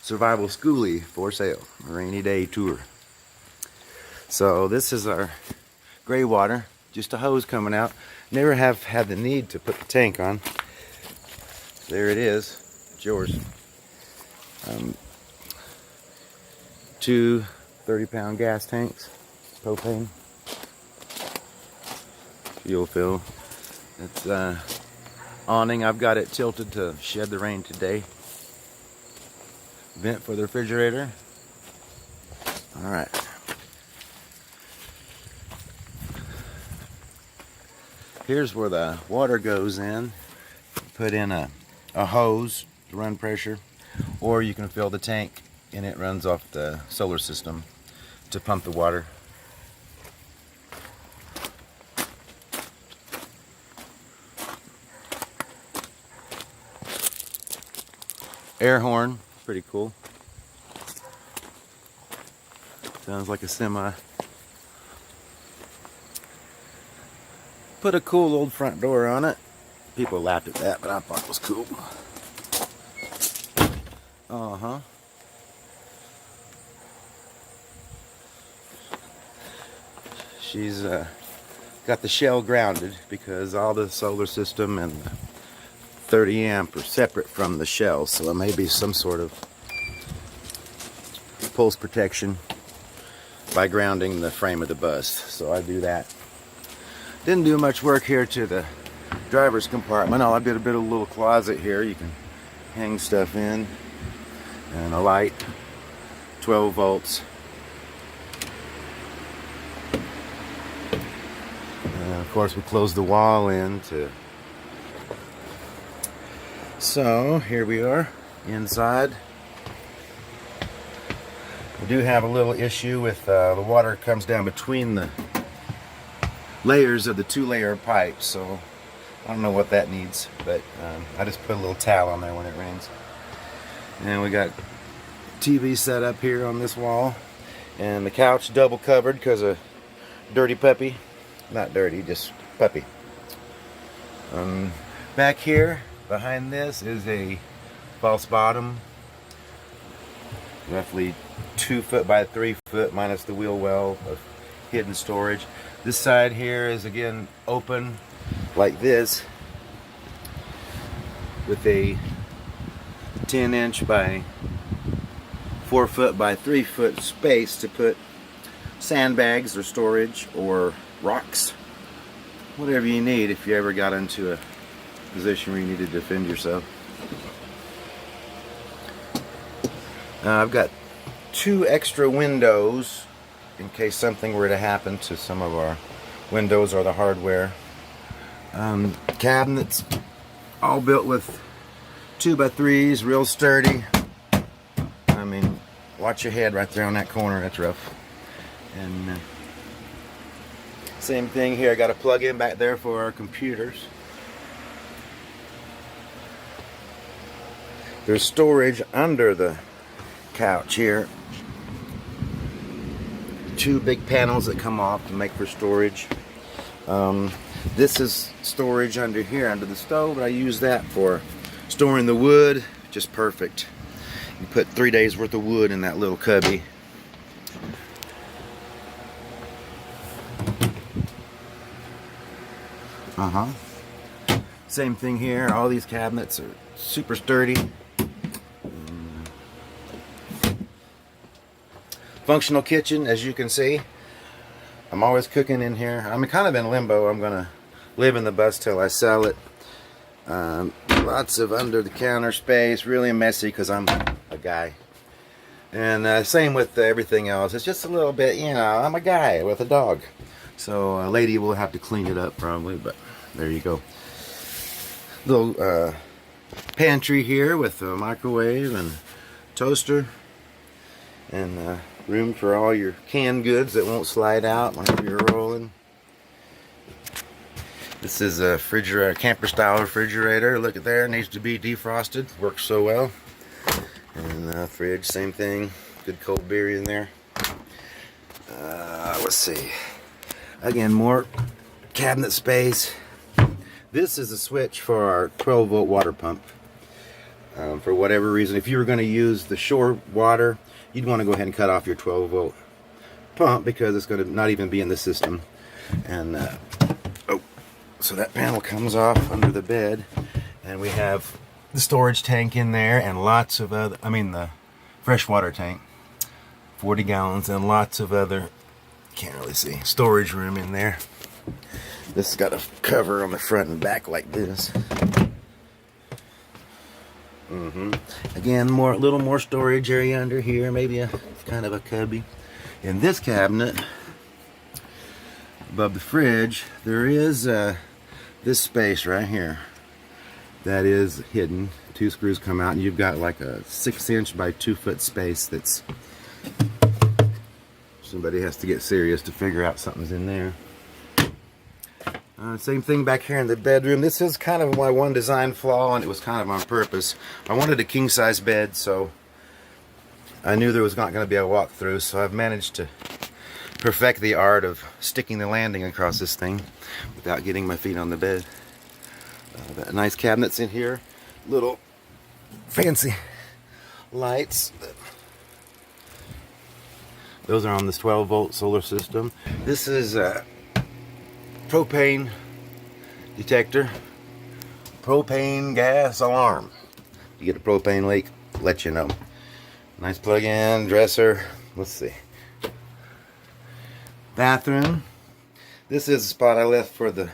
survival Skoolie for sale, a rainy day tour. So this is our gray water, just a hose coming out. Never have had the need to put the tank on. There it is, it's yours. Two 30-pound gas tanks, propane, fuel fill. It's awning, I've got it tilted to shed the rain today. Vent for the refrigerator. Alright. Here's where the water goes in. Put in a hose to run pressure, or you can fill the tank and it runs off the solar system to pump the water. Air horn, pretty cool. Sounds like a semi. Put a cool old front door on it. People laughed at that, but I thought it was cool. She's got the shell grounded because all the solar system and the 30 amp are separate from the shell, so it may be some sort of pulse protection by grounding the frame of the bus. So I do that. Didn't do much work here to the driver's compartment. I did a bit of a little closet here. You can hang stuff in, and a light, 12 volts. And of course we closed the wall in too. So here we are inside. We do have a little issue with the water comes down between the layers of the 2-layer pipe, so I don't know what that needs, but I just put a little towel on there when it rains. And we got TV set up here on this wall, and the couch double covered because of dirty puppy. Not dirty, just puppy. Back here behind this is a false bottom, roughly 2 foot by 3 foot minus the wheel well of hidden storage. This side here is again open like this with a 10-inch by 4 foot by 3 foot space to put sandbags or storage or rocks, whatever you need if you ever got into a position where you need to defend yourself. I've got 2 extra windows in case something were to happen to some of our windows or the hardware. Cabinets all built with 2x3s, real sturdy. I mean, watch your head right there on that corner, that's rough. And same thing here, I got a plug-in back there for our computers. There's storage under the couch here. 2 big panels that come off to make for storage. This is storage under here, under the stove, but I use that for storing the wood. Just perfect. You put 3 days worth of wood in that little cubby. Same thing here. All these cabinets are super sturdy. Functional kitchen, as you can see. I'm always cooking in here. I'm kind of in limbo. I'm gonna live in the bus till I sell it. Lots of under the counter space, really messy because I'm a guy. And same with everything else. It's just a little bit, you know, I'm a guy with a dog. So a lady will have to clean it up probably, but there you go. Little pantry here with a microwave and toaster, and room for all your canned goods that won't slide out like you're rolling. This is a refrigerator, camper style refrigerator. Look at there, needs to be defrosted. Works so well. And fridge, same thing. Good cold beer in there. Let's see. Again, more cabinet space. This is a switch for our 12-volt water pump. For whatever reason, if you were going to use the shore water, you'd want to go ahead and cut off your 12-volt pump because it's going to not even be in the system. And oh, so that panel comes off under the bed, and we have the storage tank in there and lots of other, the freshwater tank, 40 gallons, and lots of other, can't really see, storage room in there. This has got a cover on the front and back like this. Again, a little more storage area under here, maybe a kind of a cubby. In this cabinet, above the fridge, there is this space right here that is hidden. 2 screws come out, and you've got like a 6-inch by 2-foot space that's, somebody has to get serious to figure out something's in there. Same thing back here in the bedroom. This is kind of my one design flaw, and it was kind of on purpose. I wanted a king-size bed, so I knew there was not going to be a walkthrough, so I've managed to perfect the art of sticking the landing across this thing without getting my feet on the bed. Got nice cabinets in here, little fancy lights. Those are on this 12-volt solar system. This is a propane detector, propane gas alarm. You get a propane leak, let you know. Nice plug-in dresser. Let's see. Bathroom. This is the spot I left for the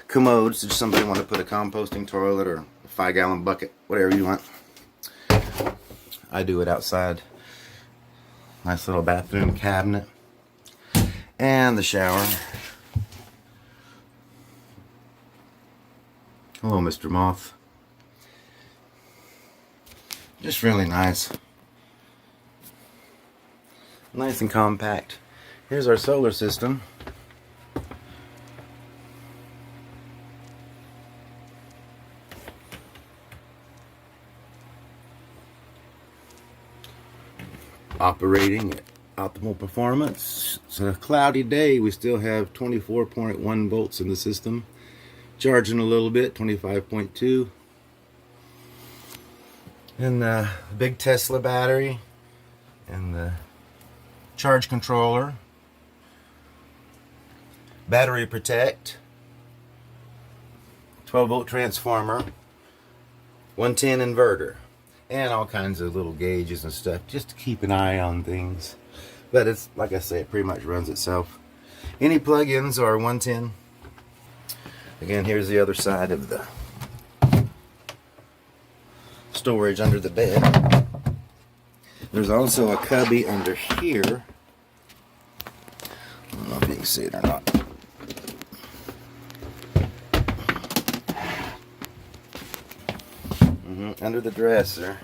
commodes. If somebody want to put a composting toilet or a 5-gallon bucket, whatever you want. I do it outside. Nice little bathroom cabinet. And the shower. Hello, Mr. Moth. Just really nice. Nice and compact. Here's our solar system. Operating at optimal performance. It's a cloudy day. We still have 24.1 volts in the system. Charging a little bit, 25.2. And the big Tesla battery. And the charge controller. Battery protect. 12-volt transformer. 110 inverter. And all kinds of little gauges and stuff just to keep an eye on things. But it's, like I say, it pretty much runs itself. Any plug-ins are 110. Again, here's the other side of the storage under the bed. There's also a cubby under here. I don't know if you can see it or not. Under the dresser.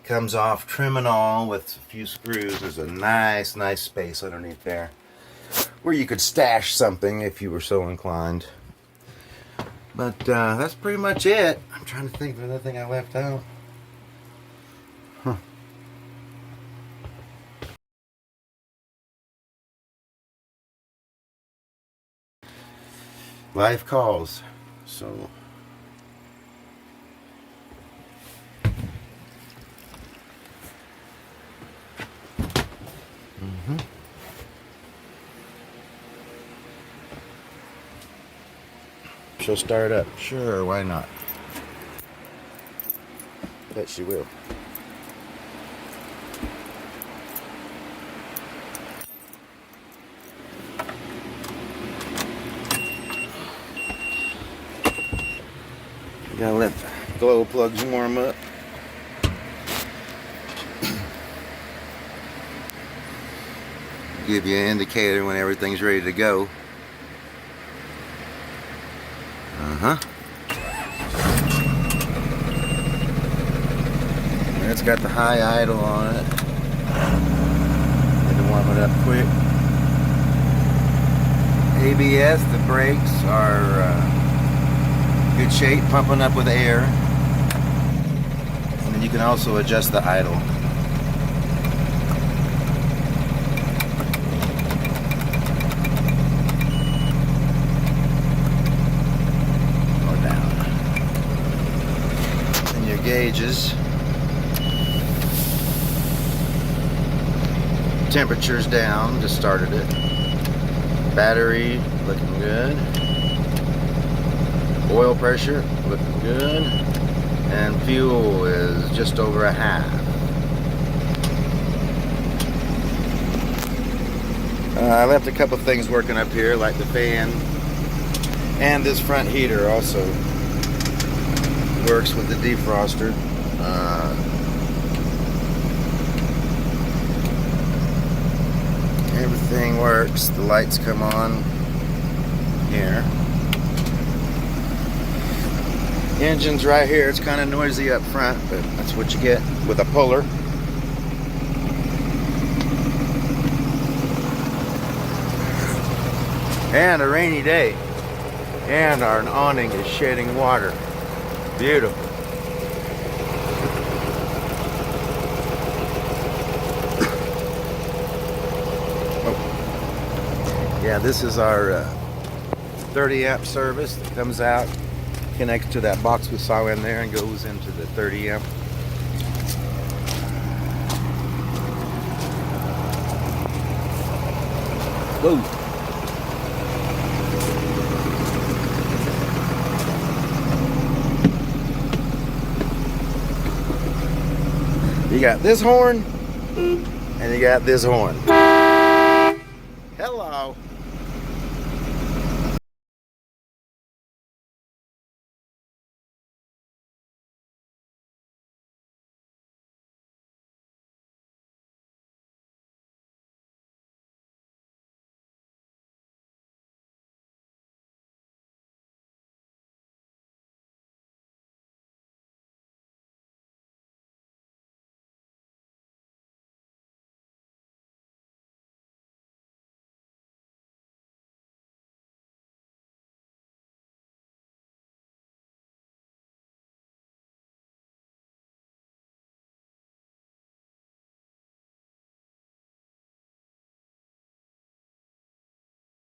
Comes off trim and all with a few screws. There's a nice space underneath there where you could stash something if you were so inclined. But that's pretty much it. I'm trying to think of another thing I left out. Life calls. So she'll start up. Sure, why not? Bet she will. You gotta let the glow plugs warm up. Give you an indicator when everything's ready to go. It's got the high idle on it. Need to warm it up quick. ABS, the brakes are good shape, pumping up with air. And then you can also adjust the idle. gauges. Temperature's down, just started it. Battery looking good. Oil pressure looking good. And fuel is just over a half. I left a couple things working up here, like the fan, and this front heater also works with the defroster. Everything works. The lights come on here. Engine's right here. It's kind of noisy up front, but that's what you get with a puller. And a rainy day. And our awning is shedding water. Beautiful. Oh. Yeah, this is our 30 amp service that comes out, connects to that box we saw in there and goes into the 30 amp. Whoa. You got this horn, and you got this horn. Hello.